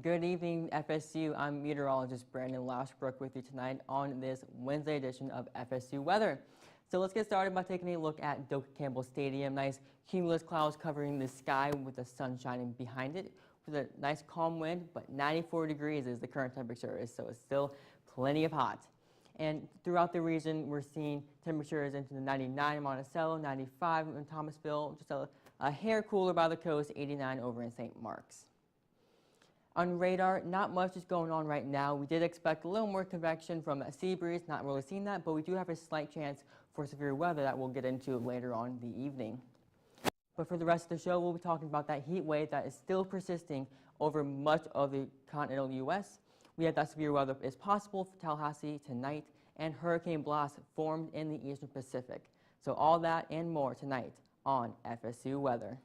Good evening, FSU. I'm meteorologist Brandon Lashbrook with you tonight on this Wednesday edition of FSU Weather. So let's get started by taking a look at Doak Campbell Stadium. Nice cumulus clouds covering the sky with the sun shining behind it with a nice calm wind, but 94 degrees is the current temperature, so it's still plenty of hot. And throughout the region, we're seeing temperatures into the 99 in Monticello, 95 in Thomasville, just a hair cooler by the coast, 89 over in St. Mark's. On radar, not much is going on right now. We did expect a little more convection from a sea breeze, not really seeing that, but we do have a slight chance for severe weather that we'll get into later on in the evening. But for the rest of the show, we'll be talking about that heat wave that is still persisting over much of the continental U.S. We have that severe weather is possible for Tallahassee tonight, and hurricane blasts formed in the eastern Pacific. So all that and more tonight on FSU Weather.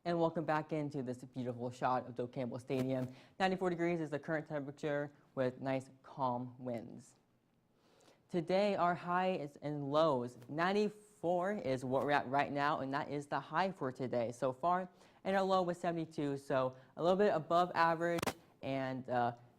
And welcome back into this beautiful shot of Doak Campbell Stadium. 94 degrees is the current temperature with nice calm winds. Today our high is and lows. 94 is what we're at right now, and that is the high for today so far. And our low was 72, so a little bit above average and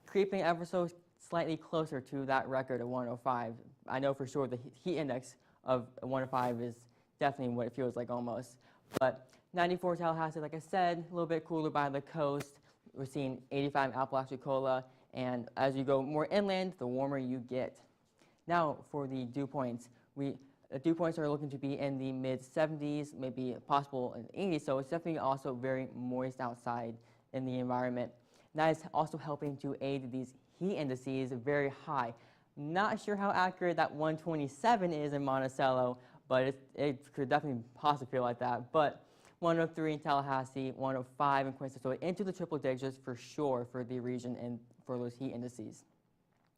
creeping ever so slightly closer to that record of 105. I know for sure the heat index of 105 is definitely what it feels like almost. But 94 Tallahassee, like I said, a little bit cooler by the coast. We're seeing 85 Apalachicola, and as you go more inland, the warmer you get. Now for the dew points, dew points are looking to be in the mid-70s, maybe possible in the 80s, so it's definitely also very moist outside in the environment. That is also helping to aid these heat indices very high. Not sure how accurate that 127 is in Monticello, but it could definitely possibly feel like that. But 103 in Tallahassee, 105 in Quincy, so into the triple digits for sure for the region and for those heat indices.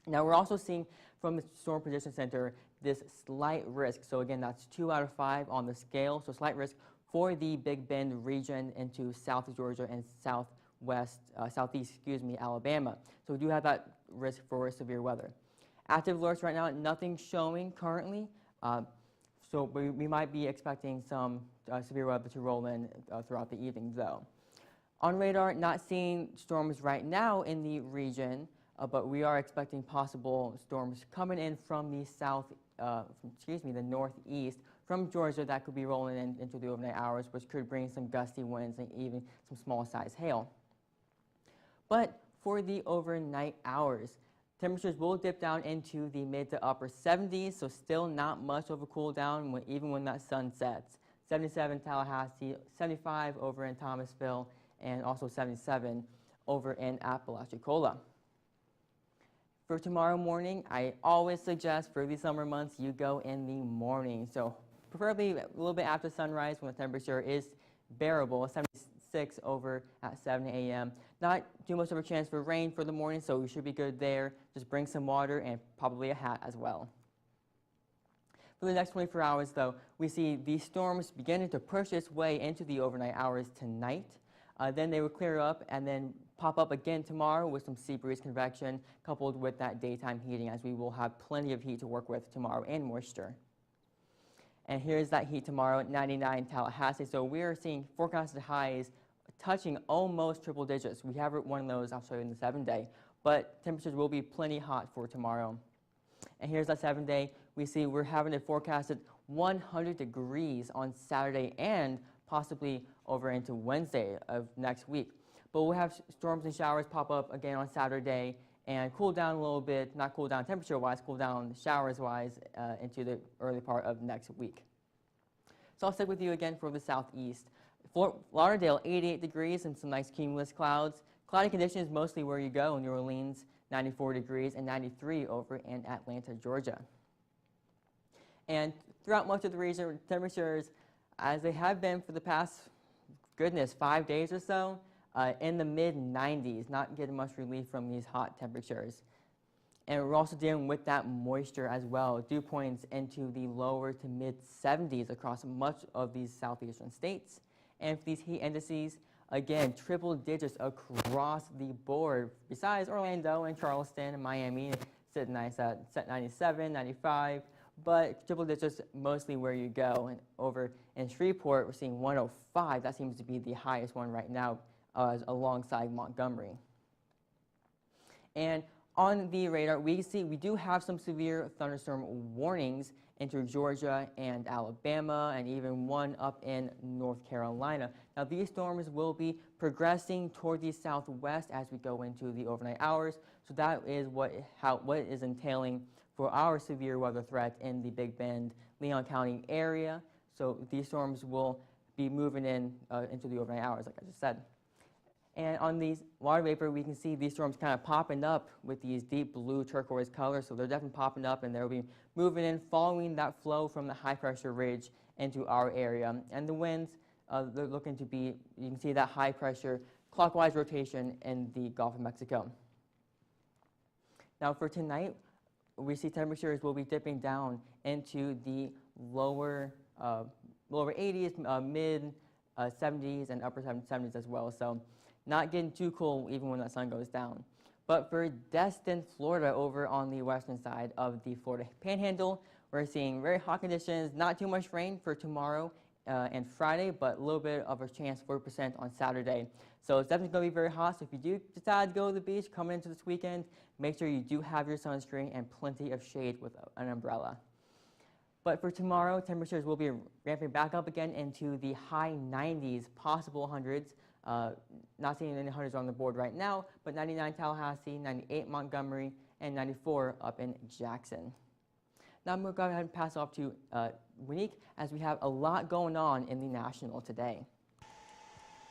Now we're also seeing from the Storm Prediction Center this slight risk. So again, that's 2 out of 5 on the scale, so slight risk for the Big Bend region into South Georgia and southeast, Alabama. So we do have that risk for severe weather. Active alerts right now, nothing showing currently. So we might be expecting some severe weather to roll in throughout the evening, though. On radar, not seeing storms right now in the region, but we are expecting possible storms coming in from the the northeast from Georgia that could be rolling in into the overnight hours, which could bring some gusty winds and even some small-sized hail. But for the overnight hours, temperatures will dip down into the mid to upper 70s, so still not much of a cool down even when that sun sets. 77 Tallahassee, 75 over in Thomasville, and also 77 over in Apalachicola. For tomorrow morning, I always suggest for these summer months you go in the morning, so preferably a little bit after sunrise when the temperature is bearable, 76 over at 7 a.m. Not too much of a chance for rain for the morning, so we should be good there. Just bring some water and probably a hat as well. For the next 24 hours, though, we see these storms beginning to push its way into the overnight hours tonight. Then they will clear up and then pop up again tomorrow with some sea breeze convection coupled with that daytime heating, as we will have plenty of heat to work with tomorrow and moisture. And here's that heat tomorrow at 99 Tallahassee. So we are seeing forecasted highs touching almost triple digits. We have one of those, I'll show you in the 7-day, but temperatures will be plenty hot for tomorrow. And here's that 7-day. We see we're having a forecasted 100 degrees on Saturday and possibly over into Wednesday of next week. But we'll have storms and showers pop up again on Saturday and cool down a little bit, not cool down temperature-wise, cool down showers-wise into the early part of next week. So I'll stick with you again for the southeast. Fort Lauderdale, 88 degrees and some nice cumulus clouds. Cloudy conditions mostly where you go. New Orleans, 94 degrees and 93 over in Atlanta, Georgia. And throughout much of the region, temperatures, as they have been for the past, 5 days or so, in the mid-90s, not getting much relief from these hot temperatures. And we're also dealing with that moisture as well. Dew points into the lower to mid 70s across much of these southeastern states. And for these heat indices, again, triple digits across the board. Besides Orlando and Charleston and Miami, sit nice at 97, 95, but triple digits mostly where you go. And over in Shreveport, we're seeing 105. That seems to be the highest one right now, alongside Montgomery. And on the radar, we do have some severe thunderstorm warnings into Georgia and Alabama, and even one up in North Carolina. Now, these storms will be progressing toward the southwest as we go into the overnight hours. So that is what is entailing for our severe weather threat in the Big Bend, Leon County area. So these storms will be moving in into the overnight hours, like I just said. And on these water vapor, we can see these storms kind of popping up with these deep blue turquoise colors. So they're definitely popping up, and they'll be moving in, following that flow from the high pressure ridge into our area. And the winds, they're looking to be, you can see that high pressure clockwise rotation in the Gulf of Mexico. Now for tonight, we see temperatures will be dipping down into the lower 80s, mid 70s, and upper 70s as well. So not getting too cold even when the sun goes down. But for Destin, Florida, over on the western side of the Florida Panhandle, we're seeing very hot conditions, not too much rain for tomorrow and Friday, but a little bit of a chance, 4% on Saturday. So it's definitely going to be very hot. So if you do decide to go to the beach coming into this weekend, make sure you do have your sunscreen and plenty of shade with an umbrella. But for tomorrow, temperatures will be ramping back up again into the high 90s, possible hundreds. Not seeing any hundreds on the board right now, but 99 Tallahassee, 98 Montgomery, and 94 up in Jackson. Now I'm going to go ahead and pass off to Winique, as we have a lot going on in the National today.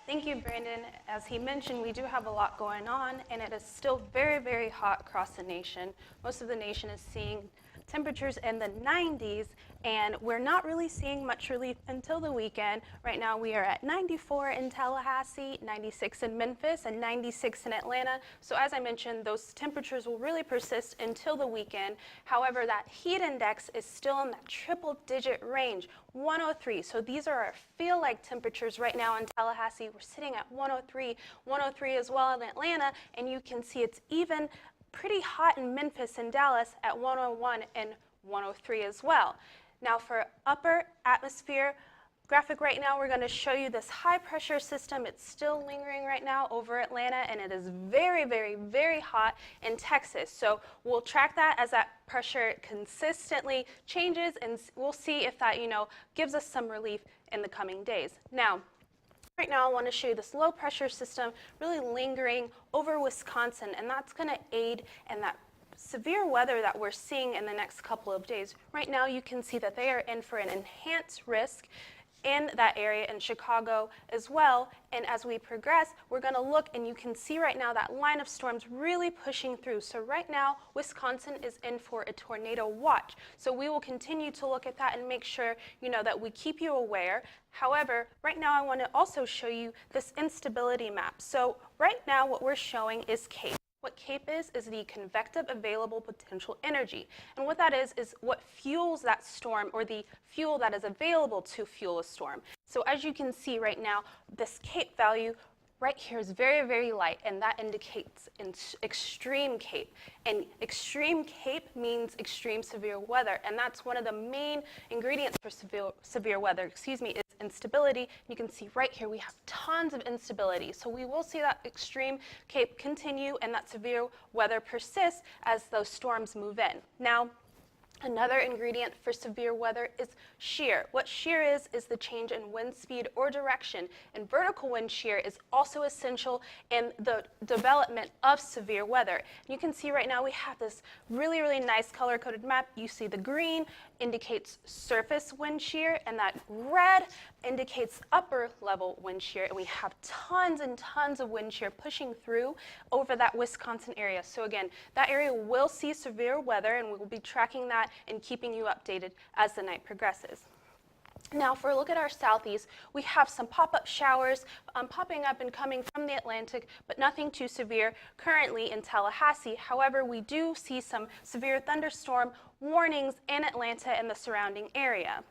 Thank you, Brandon. As he mentioned, we do have a lot going on, and it is still very, very hot across the nation. Most of the nation is seeing temperatures in the 90s, and we're not really seeing much relief until the weekend. Right now we are at 94 in Tallahassee, 96 in Memphis, and 96 in Atlanta. So as I mentioned, those temperatures will really persist until the weekend. However, that heat index is still in that triple-digit range, 103. So these are our feel-like temperatures right now in Tallahassee. We're sitting at 103 as well in Atlanta, and you can see it's even pretty hot in Memphis and Dallas at 101 and 103 as well. Now for upper atmosphere graphic right now, we're going to show you this high pressure system. It's still lingering right now over Atlanta, and it is very, very, very hot in Texas. So we'll track that as that pressure consistently changes, and we'll see if that, gives us some relief in the coming days. Now, right now I want to show you this low pressure system really lingering over Wisconsin, and that's going to aid in that severe weather that we're seeing in the next couple of days. Right now you can see that they are in for an enhanced risk in that area in Chicago as well. And as we progress, we're going to look, and you can see right now that line of storms really pushing through. So right now, Wisconsin is in for a tornado watch. So we will continue to look at that and make sure, that we keep you aware. However, right now I want to also show you this instability map. So right now what we're showing is CAPE. What CAPE is the convective available potential energy. And what that is what fuels that storm, or the fuel that is available to fuel a storm. So as you can see right now, this CAPE value right here is very, very light, and that indicates extreme CAPE. And extreme CAPE means extreme severe weather, and that's one of the main ingredients for severe weather, is instability. You can see right here we have tons of instability. So we will see that extreme CAPE continue and that severe weather persists as those storms move in. Now, another ingredient for severe weather is shear. What shear is the change in wind speed or direction. And vertical wind shear is also essential in the development of severe weather. You can see right now we have this really, really nice color-coded map. You see the green indicates surface wind shear, and that red indicates upper level wind shear. And we have tons and tons of wind shear pushing through over that Wisconsin area. So again, that area will see severe weather, and we will be tracking that and keeping you updated as the night progresses. Now, if we look at our southeast, we have some pop-up showers popping up and coming from the Atlantic, but nothing too severe currently in Tallahassee. However, we do see some severe thunderstorm warnings in Atlanta and the surrounding area.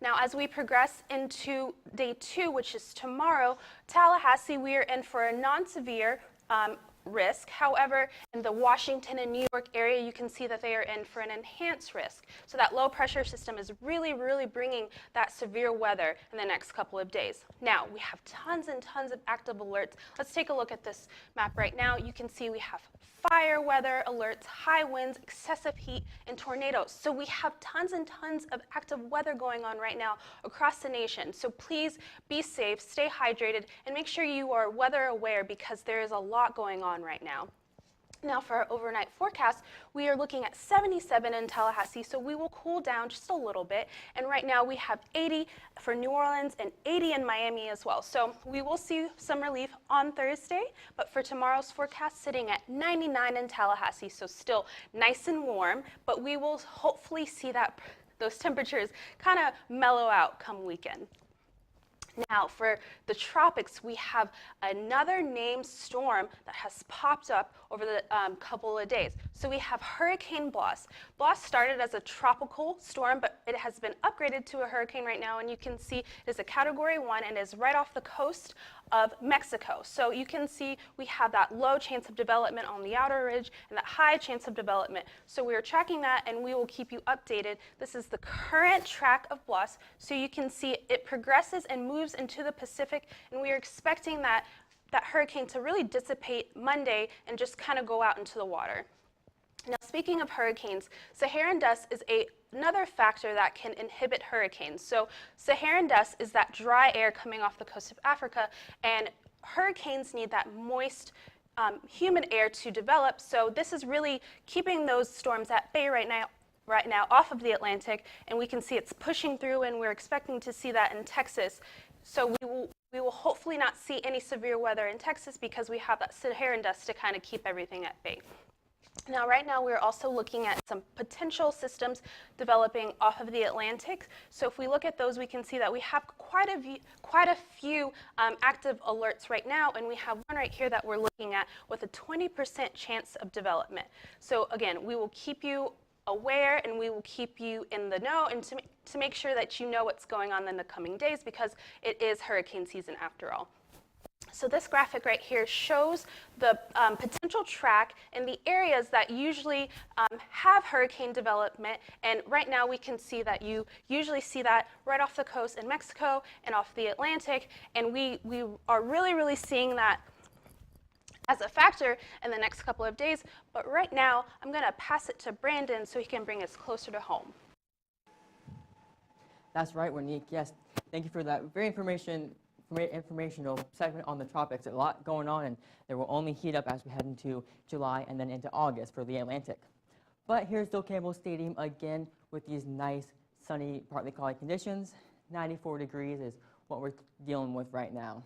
Now, as we progress into day 2, which is tomorrow, Tallahassee, we are in for a non-severe risk. However, in the Washington and New York area, you can see that they are in for an enhanced risk. So that low pressure system is really bringing that severe weather in the next couple of days. Now, we have tons and tons of active alerts. Let's take a look at this map right now. You can see we have fire weather alerts, high winds, excessive heat, and tornadoes. So we have tons and tons of active weather going on right now across the nation. So please be safe, stay hydrated, and make sure you are weather aware because there is a lot going on right now. Now for our overnight forecast, we are looking at 77 in Tallahassee, so we will cool down just a little bit. And right now we have 80 for New Orleans and 80 in Miami as well. So we will see some relief on Thursday, but for tomorrow's forecast, sitting at 99 in Tallahassee, so still nice and warm, but we will hopefully see that those temperatures kind of mellow out come weekend. Now, for the tropics, we have another named storm that has popped up over the couple of days. So we have Hurricane Blas. Blas started as a tropical storm, but it has been upgraded to a hurricane right now, and you can see it is a Category 1 and is right off the coast of Mexico. So you can see we have that low chance of development on the outer ridge and that high chance of development. So we are tracking that, and we will keep you updated. This is the current track of Blas, so you can see it progresses and moves into the Pacific, and we are expecting that hurricane to really dissipate Monday and just kind of go out into the water. Now, speaking of hurricanes, Saharan dust is another factor that can inhibit hurricanes. So Saharan dust is that dry air coming off the coast of Africa, and hurricanes need that moist, humid air to develop. So this is really keeping those storms at bay right now off of the Atlantic, and we can see it's pushing through, and we're expecting to see that in Texas. So we will hopefully not see any severe weather in Texas because we have that Saharan dust to kind of keep everything at bay. Now, right now, we're also looking at some potential systems developing off of the Atlantic. So if we look at those, we can see that we have quite a few active alerts right now, and we have one right here that we're looking at with a 20% chance of development. So again, we will keep you aware, and we will keep you in the know, and to make sure that you know what's going on in the coming days, because it is hurricane season after all. So this graphic right here shows the potential track in the areas that usually have hurricane development, and right now we can see that you usually see that right off the coast in Mexico and off the Atlantic, and we are really seeing that as a factor in the next couple of days. But right now, I'm going to pass it to Brandon so he can bring us closer to home. That's right, Wanique. Yes, thank you for that very informational segment on the tropics. A lot going on, and they will only heat up as we head into July and then into August for the Atlantic. But here's Bill Campbell Stadium again with these nice, sunny, partly cloudy conditions. 94 degrees is what we're dealing with right now.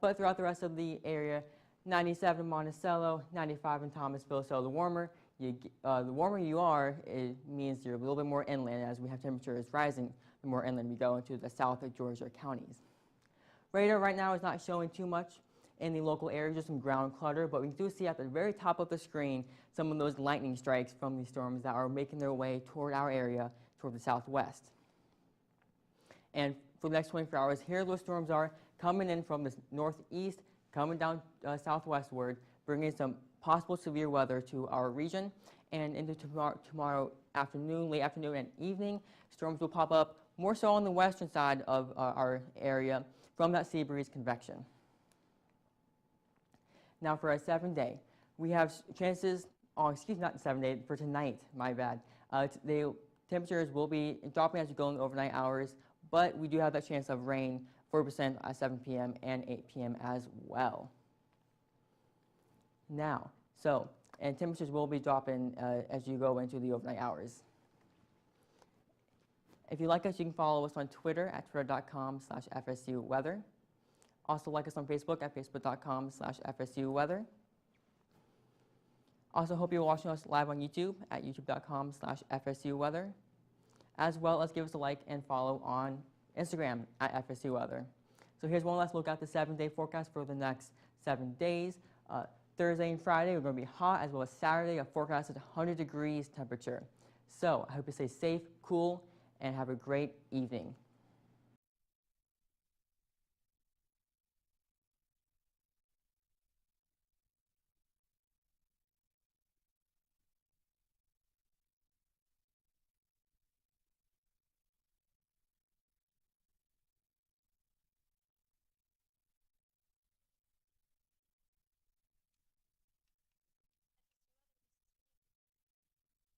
But throughout the rest of the area, 97 in Monticello, 95 in Thomasville. So the warmer you are, it means you're a little bit more inland. As we have temperatures rising, the more inland we go into the south of Georgia counties. Radar right now is not showing too much in the local area, just some ground clutter, but we do see at the very top of the screen some of those lightning strikes from these storms that are making their way toward our area, toward the southwest. And for the next 24 hours, here those storms are coming in from the northeast, coming down southwestward, bringing some possible severe weather to our region. And into tomorrow afternoon, late afternoon and evening, storms will pop up more so on the western side of our area from that sea breeze convection. Now for a 7-day, we have chances, not 7-day, for tonight, my bad. The temperatures will be dropping as you go in the overnight hours, but we do have that chance of rain, 4% at 7 p.m. and 8 p.m. as well. Now, and temperatures will be dropping as you go into the overnight hours. If you like us, you can follow us on Twitter at twitter.com/FSU weather. Also like us on Facebook at facebook.com/FSU weather. Also hope you're watching us live on YouTube at youtube.com/FSU weather. as well as give us a like and follow on Instagram at FSU Weather. So here's one last look at the 7-day forecast for the next 7 days. Thursday and Friday, we're going to be hot, as well as Saturday, a forecasted 100 degrees temperature. So I hope you stay safe, cool, and have a great evening.